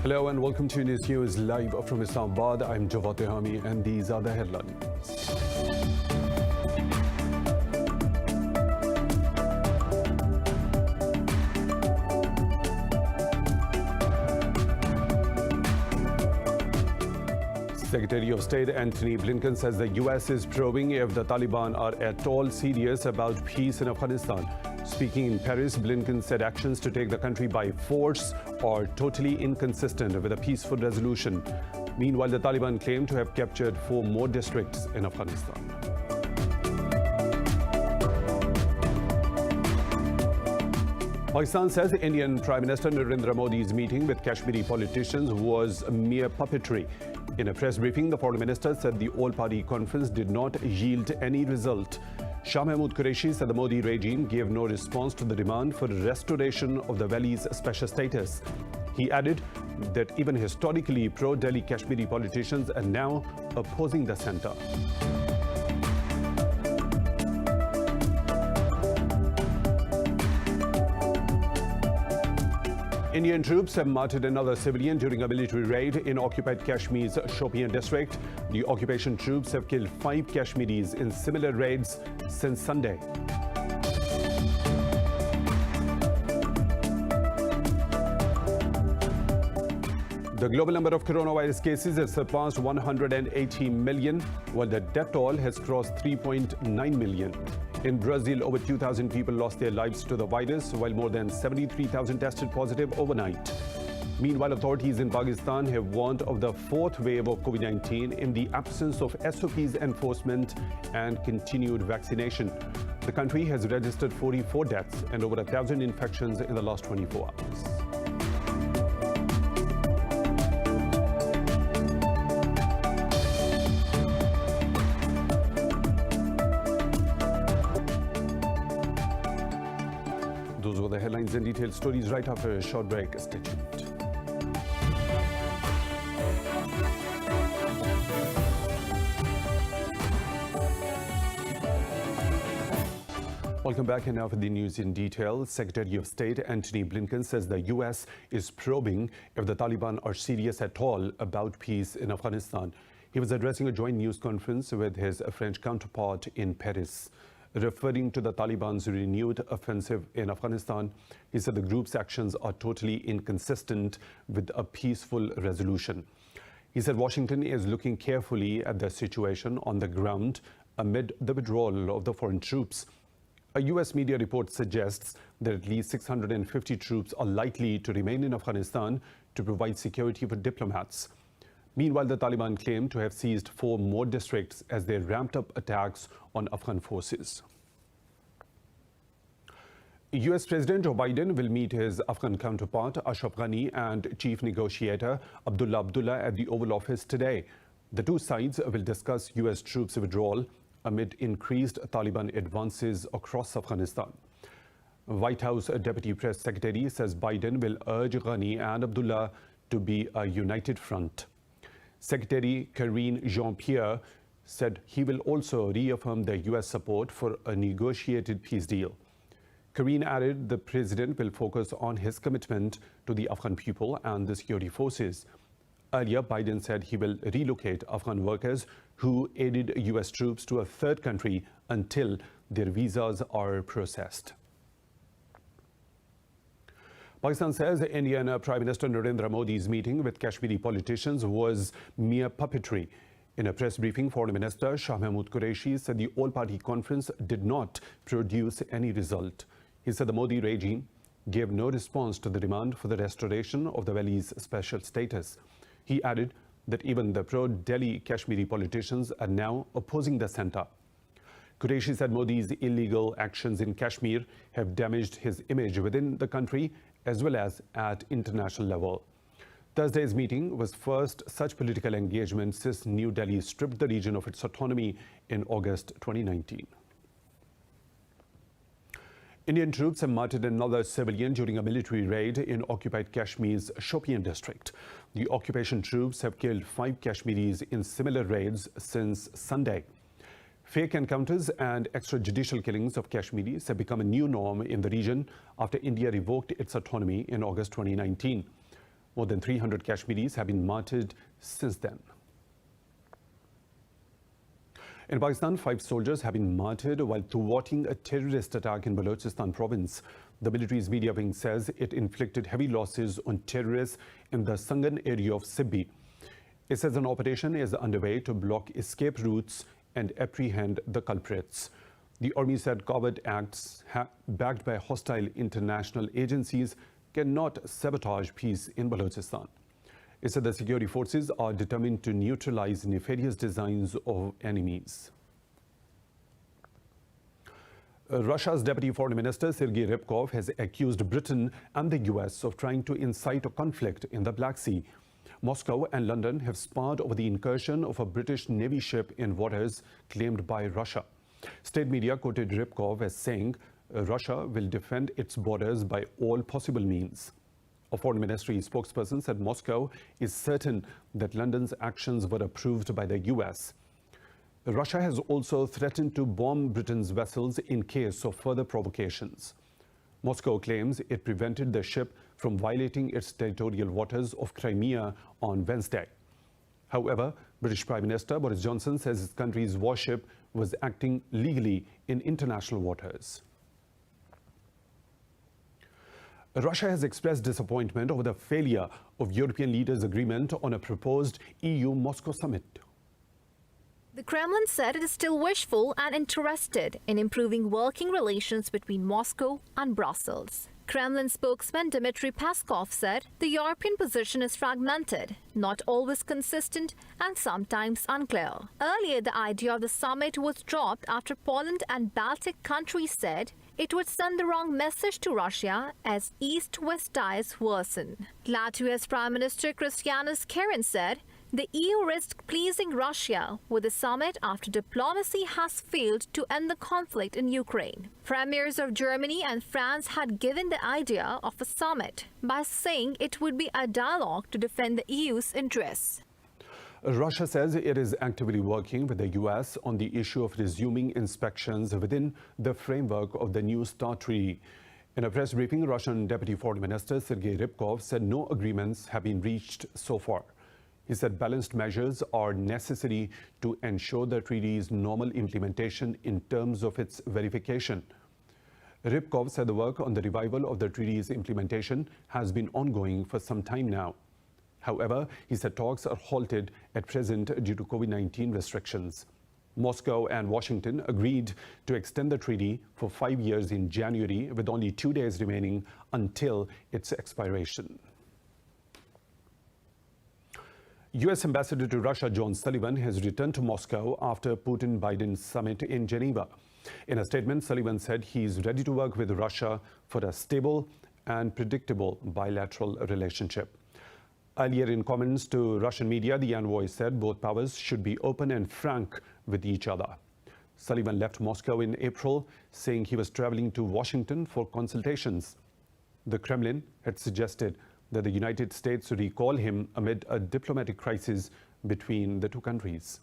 Hello and welcome to Indus News live from Islamabad. I'm Jawad Tehami and these are the headlines. Secretary of State Antony Blinken says the US is probing if the Taliban are at all serious about peace in Afghanistan. Speaking in Paris, Blinken said actions to take the country by force are totally inconsistent with a peaceful resolution. Meanwhile, the Taliban claim to have captured 4 more districts in Afghanistan. Pakistan says Indian Prime Minister Narendra Modi's meeting with Kashmiri politicians was mere puppetry. In a press briefing, the foreign minister said the all-party conference did not yield any result. Shah Mahmood Qureshi said the Modi regime gave no response to the demand for restoration of the valley's special status. He added that even historically pro-Delhi Kashmiri politicians are now opposing the centre. Indian troops have martyred another civilian during a military raid in occupied Kashmir's Shopian district. The occupation troops have killed 5 Kashmiris in similar raids since Sunday. The global number of coronavirus cases has surpassed 180 million, while the death toll has crossed 3.9 million. In Brazil, over 2,000 people lost their lives to the virus, while more than 73,000 tested positive overnight. Meanwhile, authorities in Pakistan have warned of the 4th wave of COVID-19 in the absence of SOPs enforcement and continued vaccination. The country has registered 44 deaths and over 1,000 infections in the last 24 hours. Those were the headlines and detailed stories right after a short break. Stay tuned. Welcome back, and now for the news in detail. Secretary of State Antony Blinken says the US is probing if the Taliban are serious at all about peace in Afghanistan. He was addressing a joint news conference with his French counterpart in Paris. Referring to the Taliban's renewed offensive in Afghanistan, he said the group's actions are totally inconsistent with a peaceful resolution. He said Washington is looking carefully at the situation on the ground amid the withdrawal of the foreign troops. A US media report suggests that at least 650 troops are likely to remain in Afghanistan to provide security for diplomats. Meanwhile, the Taliban claim to have seized 4 more districts as they ramped up attacks on Afghan forces. US President Joe Biden will meet his Afghan counterpart Ashraf Ghani and chief negotiator Abdullah at the Oval Office today. The two sides will discuss US troops withdrawal amid increased Taliban advances across Afghanistan. White House Deputy Press Secretary says Biden will urge Ghani and Abdullah to be a united front. Secretary Karine Jean-Pierre said he will also reaffirm the US support for a negotiated peace deal. Karine added the president will focus on his commitment to the Afghan people and the security forces. Earlier, Biden said he will relocate Afghan workers who aided US troops to a third country until their visas are processed. Pakistan says Indian Prime Minister Narendra Modi's meeting with Kashmiri politicians was mere puppetry. In a press briefing, Foreign Minister Shah Mahmood Qureshi said the all-party conference did not produce any result. He said the Modi regime gave no response to the demand for the restoration of the valley's special status. He added that even the pro-Delhi Kashmiri politicians are now opposing the centre. Qureshi said Modi's illegal actions in Kashmir have damaged his image within the country as well as at international level. Thursday's meeting was first such political engagement since New Delhi stripped the region of its autonomy in August 2019. Indian troops have martyred another civilian during a military raid in occupied Kashmir's Shopian district. The occupation troops have killed 5 Kashmiris in similar raids since Sunday. Fake encounters and extrajudicial killings of Kashmiris have become a new norm in the region after India revoked its autonomy in August 2019. More than 300 Kashmiris have been martyred since then. In Pakistan, 5 soldiers have been martyred while thwarting a terrorist attack in Balochistan province. The military's media wing says it inflicted heavy losses on terrorists in the Sangan area of Sibbi. It says an operation is underway to block escape routes and apprehend the culprits. The army said covert acts backed by hostile international agencies cannot sabotage peace in Balochistan. It said the security forces are determined to neutralize nefarious designs of enemies. Russia's Deputy Foreign Minister Sergei Ryabkov has accused Britain and the US of trying to incite a conflict in the Black Sea. Moscow and London have sparred over the incursion of a British Navy ship in waters claimed by Russia. State media quoted Ryabkov as saying Russia will defend its borders by all possible means. A foreign ministry spokesperson said Moscow is certain that London's actions were approved by the US. Russia has also threatened to bomb Britain's vessels in case of further provocations. Moscow claims it prevented the ship from violating its territorial waters of Crimea on Wednesday. However, British Prime Minister Boris Johnson says his country's warship was acting legally in international waters. Russia has expressed disappointment over the failure of European leaders' agreement on a proposed EU-Moscow summit. The Kremlin said it is still wishful and interested in improving working relations between Moscow and Brussels. Kremlin spokesman Dmitry Peskov said the European position is fragmented, not always consistent, and sometimes unclear. Earlier, the idea of the summit was dropped after Poland and Baltic countries said it would send the wrong message to Russia as East-West ties worsen. Latvia's Prime Minister Krišjānis Kariņš said the EU risked pleasing Russia with the summit after diplomacy has failed to end the conflict in Ukraine. Premiers of Germany and France had given the idea of a summit by saying it would be a dialogue to defend the EU's interests. Russia says it is actively working with the US on the issue of resuming inspections within the framework of the New START Treaty. In a press briefing, Russian Deputy Foreign Minister Sergei Ryabkov said no agreements have been reached so far. He said balanced measures are necessary to ensure the treaty's normal implementation in terms of its verification. Ryabkov said the work on the revival of the treaty's implementation has been ongoing for some time now. However, he said talks are halted at present due to COVID-19 restrictions. Moscow and Washington agreed to extend the treaty for 5 years in January, with only 2 days remaining until its expiration. U.S. Ambassador to Russia John Sullivan has returned to Moscow after Putin-Biden summit in Geneva. In a statement, Sullivan said he is ready to work with Russia for a stable and predictable bilateral relationship. Earlier, in comments to Russian media, the envoy said both powers should be open and frank with each other. Sullivan left Moscow in April, saying he was traveling to Washington for consultations. The Kremlin had suggested that the United States recall him amid a diplomatic crisis between the two countries.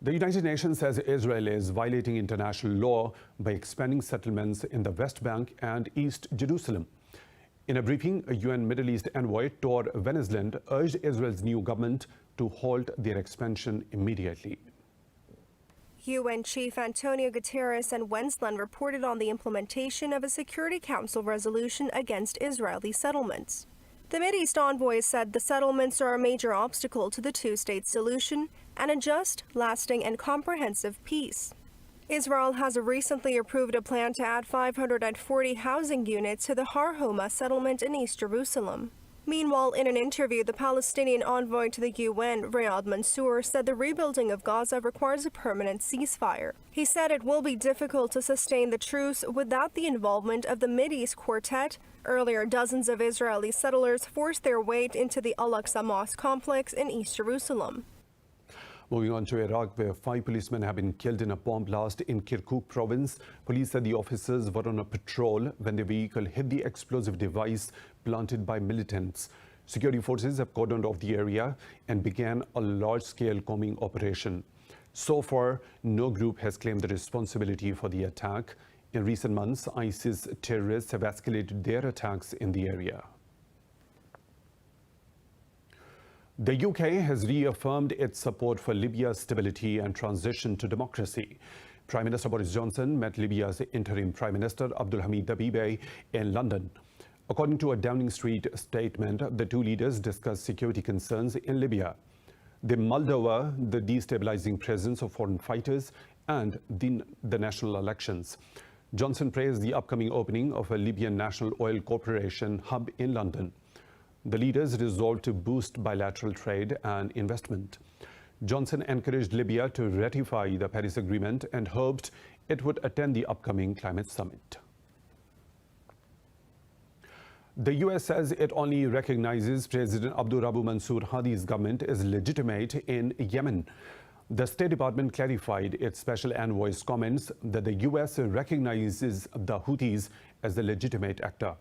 The United Nations says Israel is violating international law by expanding settlements in the West Bank and East Jerusalem. In a briefing, a UN Middle East envoy, Tor Venezuelan, urged Israel's new government to halt their expansion immediately. UN Chief Antonio Guterres and Venezuelan reported on the implementation of a Security Council resolution against Israeli settlements. The Mideast envoy said the settlements are a major obstacle to the two-state solution and a just, lasting, and comprehensive peace. Israel has recently approved a plan to add 540 housing units to the Har Homa settlement in East Jerusalem. Meanwhile, in an interview, the Palestinian envoy to the UN, Riyad Mansour, said the rebuilding of Gaza requires a permanent ceasefire. He said it will be difficult to sustain the truce without the involvement of the Mideast Quartet. Earlier, dozens of Israeli settlers forced their way into the Al-Aqsa Mosque complex in East Jerusalem. Moving on to Iraq, where 5 policemen have been killed in a bomb blast in Kirkuk province. Police said the officers were on a patrol when their vehicle hit the explosive device planted by militants. Security forces have cordoned off the area and began a large-scale combing operation. So far, no group has claimed the responsibility for the attack. In recent months, ISIS terrorists have escalated their attacks in the area. The UK has reaffirmed its support for Libya's stability and transition to democracy. Prime Minister Boris Johnson met Libya's interim Prime Minister Abdulhamid Dabeiba in London. According to a Downing Street statement, the two leaders discussed security concerns in Libya. They mulled over the destabilizing presence of foreign fighters and the national elections. Johnson praised the upcoming opening of a Libyan National Oil Corporation hub in London. The leaders resolved to boost bilateral trade and investment. Johnson encouraged Libya to ratify the Paris Agreement and hoped it would attend the upcoming climate summit. The US says it only recognizes President Abdurabu Mansour Hadi's government as legitimate in Yemen. The State Department clarified its special envoy's comments that the US recognizes the Houthis as the legitimate actor.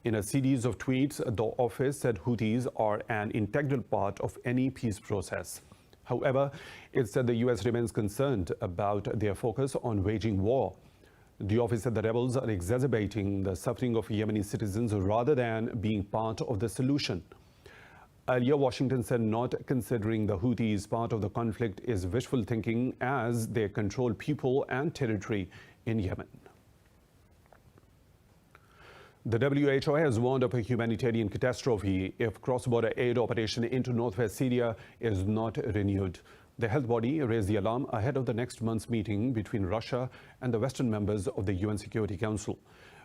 In a series of tweets, the office said Houthis are an integral part of any peace process. However, it said the US remains concerned about their focus on waging war. The office said the rebels are exacerbating the suffering of Yemeni citizens rather than being part of the solution. Earlier, Washington said not considering the Houthis part of the conflict is wishful thinking as they control people and territory in Yemen. The WHO has warned of a humanitarian catastrophe if cross-border aid operation into northwest Syria is not renewed. The health body raised the alarm ahead of the next month's meeting between Russia and the Western members of the UN Security Council.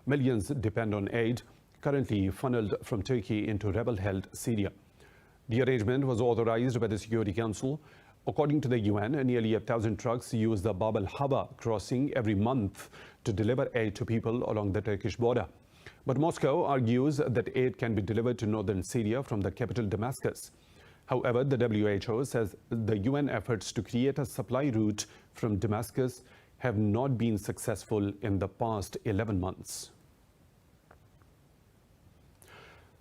Millions depend on aid currently funneled from Turkey into rebel-held Syria. The arrangement was authorized by the Security Council. According to the UN, nearly 1,000 trucks use the Bab al-Haba crossing every month to deliver aid to people along the Turkish border. But Moscow argues that aid can be delivered to northern Syria from the capital Damascus. However, the WHO says the UN efforts to create a supply route from Damascus have not been successful in the past 11 months.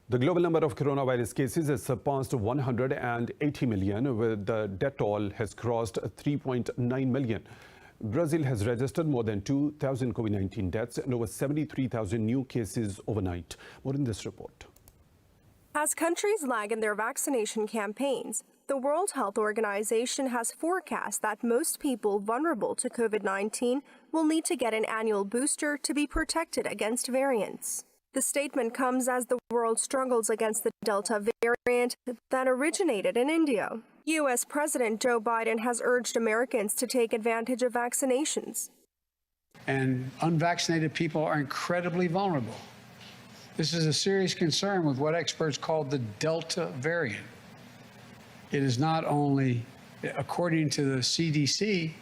The global number of coronavirus cases has surpassed 180 million, where the death toll has crossed 3.9 million. Brazil has registered more than 2,000 COVID-19 deaths and over 73,000 new cases overnight. More in this report. As countries lag in their vaccination campaigns, the World Health Organization has forecast that most people vulnerable to COVID-19 will need to get an annual booster to be protected against variants. The statement comes as the world struggles against the Delta variant that originated in India. U.S. President Joe Biden has urged Americans to take advantage of vaccinations. And unvaccinated people are incredibly vulnerable. This is a serious concern with what experts call the Delta variant. It is not only, according to the CDC,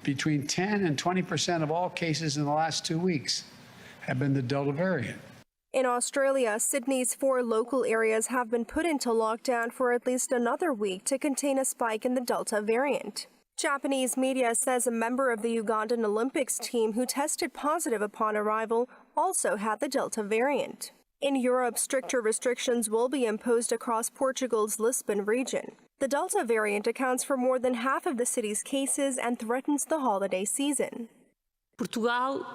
between 10 and 20% of all cases in the last 2 weeks have been the Delta variant. In Australia, Sydney's 4 local areas have been put into lockdown for at least another week to contain a spike in the Delta variant. Japanese media says a member of the Ugandan Olympics team who tested positive upon arrival also had the Delta variant. In Europe, stricter restrictions will be imposed across Portugal's Lisbon region. The Delta variant accounts for more than half of the city's cases and threatens the holiday season. Portugal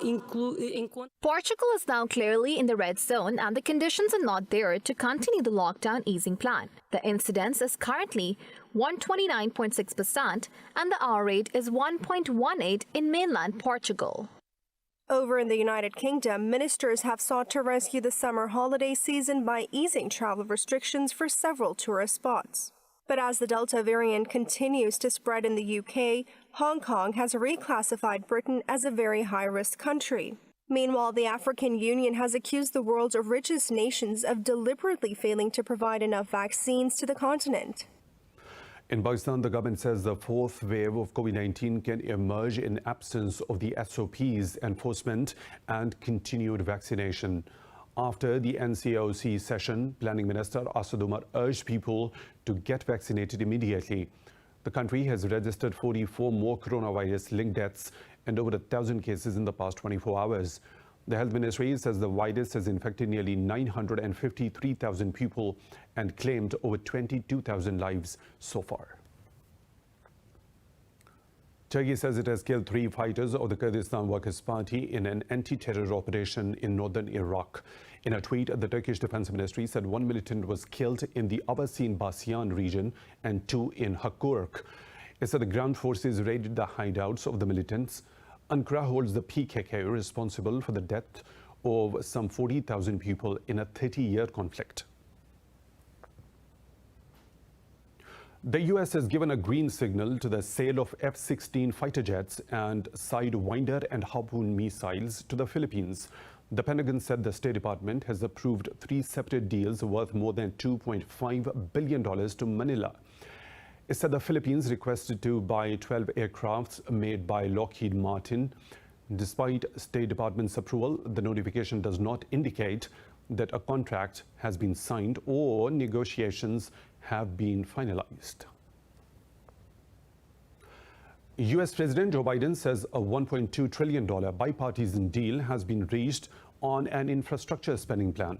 is now clearly in the red zone and the conditions are not there to continue the lockdown easing plan. The incidence is currently 129.6% and the R rate is 1.18 in mainland Portugal. Over in the United Kingdom, ministers have sought to rescue the summer holiday season by easing travel restrictions for several tourist spots. But as the Delta variant continues to spread in the UK, Hong Kong has reclassified Britain as a very high-risk country. Meanwhile, the African Union has accused the world's richest nations of deliberately failing to provide enough vaccines to the continent. In Pakistan, the government says the fourth wave of COVID-19 can emerge in absence of the SOPs enforcement and continued vaccination. After the NCOC session, Planning Minister Asad Umar urged people to get vaccinated immediately. The country has registered 44 more coronavirus-linked deaths and over 1,000 cases in the past 24 hours. The health ministry says the virus has infected nearly 953,000 people and claimed over 22,000 lives so far. Turkey says it has killed 3 fighters of the Kurdistan Workers' Party in an anti-terror operation in northern Iraq. In a tweet, the Turkish Defense Ministry said 1 militant was killed in the Abasin-Basiyan region and 2 in Hakurk. It said the ground forces raided the hideouts of the militants. Ankara holds the PKK responsible for the death of some 40,000 people in a 30-year conflict. The U.S. has given a green signal to the sale of F-16 fighter jets and Sidewinder and Harpoon missiles to the Philippines. The Pentagon said the State Department has approved 3 separate deals worth more than $2.5 billion to Manila. It said the Philippines requested to buy 12 aircrafts made by Lockheed Martin. Despite State Department's approval, the notification does not indicate that a contract has been signed or negotiations have been finalized. U.S. President Joe Biden says a $1.2 trillion bipartisan deal has been reached on an infrastructure spending plan.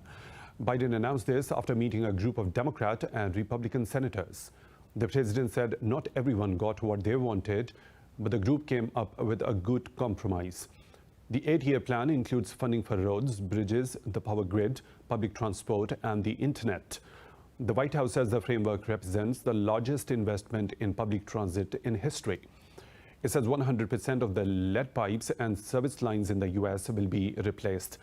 Biden announced this after meeting a group of Democrat and Republican senators. The president said not everyone got what they wanted, but the group came up with a good compromise. The 8-year plan includes funding for roads, bridges, the power grid, public transport, and the internet. The White House says the framework represents the largest investment in public transit in history. It says 100% of the lead pipes and service lines in the U.S. will be replaced.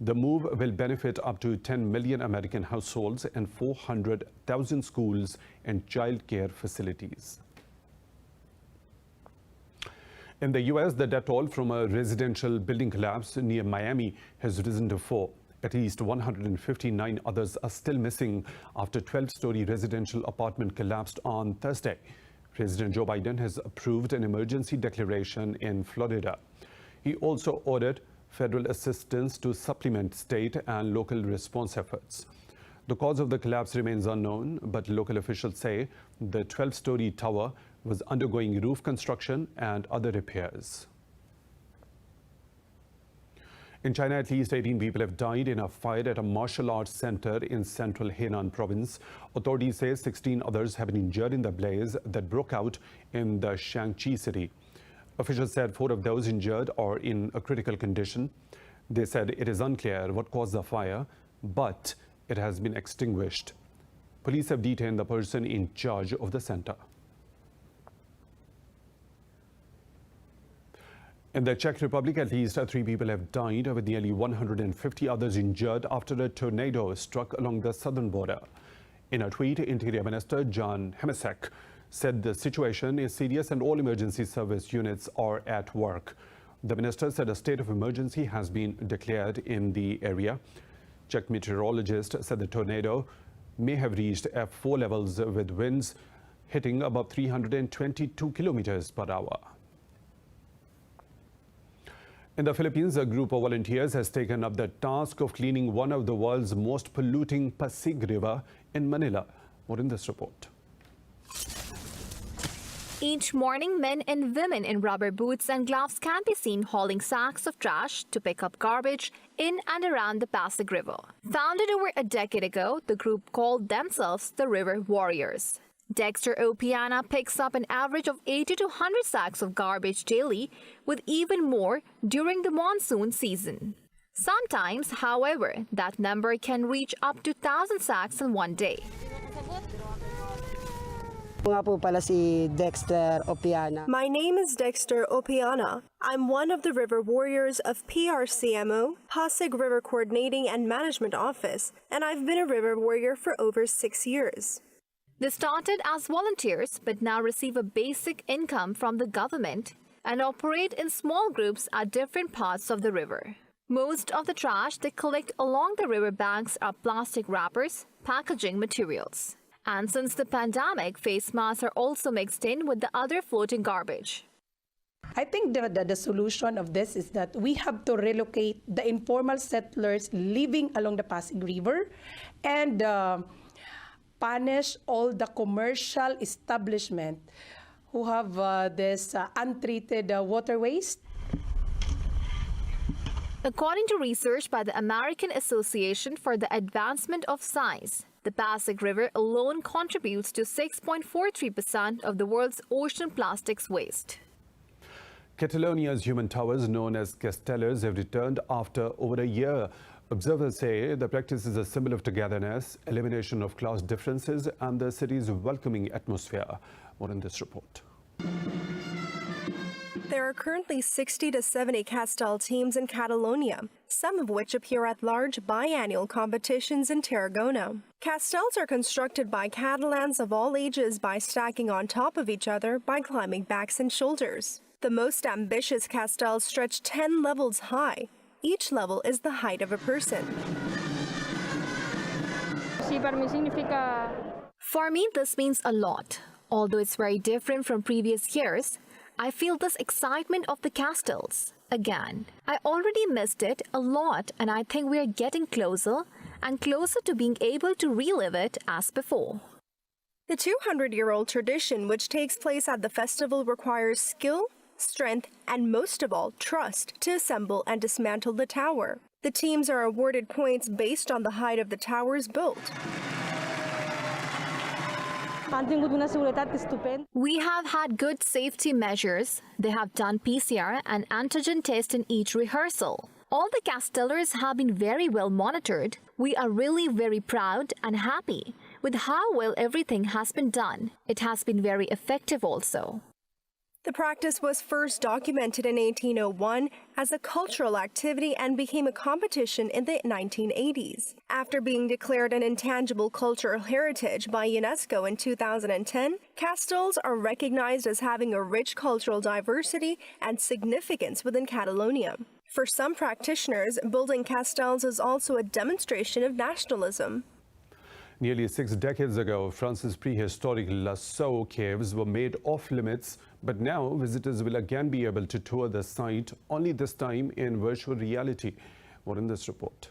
The move will benefit up to 10 million American households and 400,000 schools and child care facilities. In the U.S., the death toll from a residential building collapse near Miami has risen to 4. At least 159 others are still missing after a 12-story residential apartment collapsed on Thursday. President Joe Biden has approved an emergency declaration in Florida. He also ordered federal assistance to supplement state and local response efforts. The cause of the collapse remains unknown, but local officials say the 12-story tower was undergoing roof construction and other repairs. In China, at least 18 people have died in a fire at a martial arts center in central Henan province. Authorities say 16 others have been injured in the blaze that broke out in the Shaanxi city. Officials said 4 of those injured are in a critical condition. They said it is unclear what caused the fire, but it has been extinguished. Police have detained the person in charge of the center. In the Czech Republic, at least 3 people have died, with nearly 150 others injured after a tornado struck along the southern border. In a tweet, Interior Minister Jan Hemasek said the situation is serious and all emergency service units are at work. The minister said a state of emergency has been declared in the area. Czech meteorologists said the tornado may have reached F4 levels with winds hitting above 322 kilometers per hour. In the Philippines, a group of volunteers has taken up the task of cleaning one of the world's most polluting Pasig River in Manila. More in this report. Each morning, men and women in rubber boots and gloves can be seen hauling sacks of trash to pick up garbage in and around the Pasig River. Founded over a decade ago, the group called themselves the River Warriors. Dexter Opiana picks up an average of 80 to 100 sacks of garbage daily, with even more during the monsoon season. Sometimes, however, that number can reach up to 1,000 sacks in one day. My name is Dexter Opiana. I'm one of the River Warriors of PRCMO, Pasig River Coordinating and Management Office, and I've been a River Warrior for over 6 years. They started as volunteers but now receive a basic income from the government and operate in small groups at different parts of the river. Most of the trash they collect along the river banks are plastic wrappers, packaging materials. And since the pandemic, face masks are also mixed in with the other floating garbage. I think the solution of this is that we have to relocate the informal settlers living along the Pasig River and punish all the commercial establishment who have this untreated water waste. According to research by the American Association for the Advancement of Science, the Pasig River alone contributes to 6.43% of the world's ocean plastics waste. Catalonia's human towers, known as castellers, have returned after over a year. Observers say the practice is a symbol of togetherness, elimination of class differences, and the city's welcoming atmosphere. More in this report. There are currently 60 to 70 Castell teams in Catalonia, some of which appear at large biannual competitions in Tarragona. Castells are constructed by Catalans of all ages by stacking on top of each other by climbing backs and shoulders. The most ambitious castells stretch 10 levels high. Each level is the height of a person. For me, this means a lot. Although it's very different from previous years, I feel this excitement of the castles again. I already missed it a lot, and I think we are getting closer and closer to being able to relive it as before. The 200-year-old tradition, which takes place at the festival, requires skill, strength, and most of all, trust to assemble and dismantle the tower. The teams are awarded points based on the height of the towers built. We have had good safety measures. They have done PCR and antigen tests in each rehearsal. All the castellers have been very well monitored. We are really very proud and happy with how well everything has been done. It has been very effective also. The practice was first documented in 1801 as a cultural activity and became a competition in the 1980s. After being declared an intangible cultural heritage by UNESCO in 2010, castells are recognized as having a rich cultural diversity and significance within Catalonia. For some practitioners, building castells is also a demonstration of nationalism. Nearly 6 decades ago, France's prehistoric Lasko caves were made off limits, but now visitors will again be able to tour the site, only this time in virtual reality. More in this report.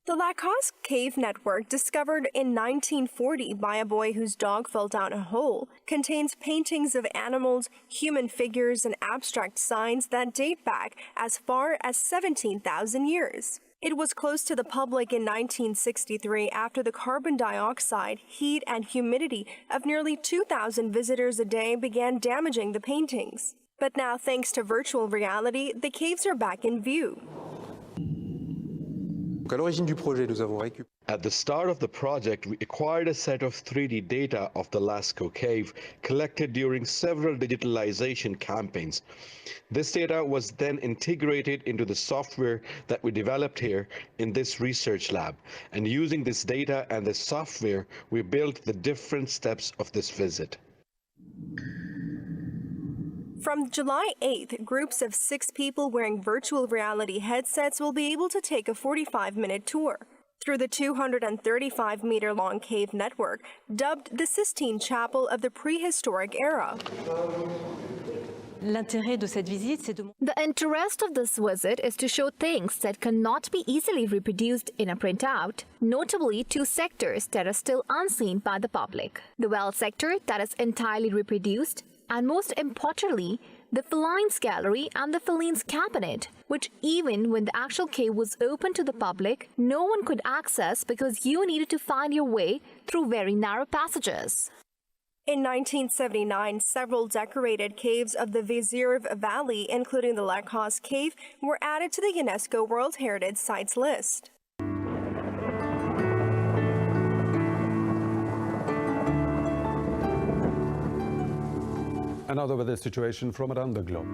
The Lasko cave network, discovered in 1940 by a boy whose dog fell down a hole, contains paintings of animals, human figures, and abstract signs that date back as far as 17,000 years. It was closed to the public in 1963 after the carbon dioxide, heat, and humidity of nearly 2,000 visitors a day began damaging the paintings. But now, thanks to virtual reality, the caves are back in view. At the start of the project, we acquired a set of 3D data of the Lasko cave collected during several digitalization campaigns. This data was then integrated into the software that we developed here in this research lab. And using this data and this software, we built the different steps of this visit. From July 8th, groups of 6 people wearing virtual reality headsets will be able to take a 45-minute tour through the 235-meter-long cave network, dubbed the Sistine Chapel of the prehistoric era. The interest of this visit is to show things that cannot be easily reproduced in a printout, notably 2 sectors that are still unseen by the public. The well sector that is entirely reproduced, and most importantly, the Felines Gallery and the Felines Cabinet, which even when the actual cave was open to the public, no one could access because you needed to find your way through very narrow passages. In 1979, several decorated caves of the Vizierv Valley, including the Lasko Cave, were added to the UNESCO World Heritage Sites list. Another weather situation from around the globe.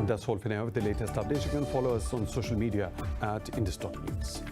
That's all for now. With the latest updates, you can follow us on social media at Indus.News.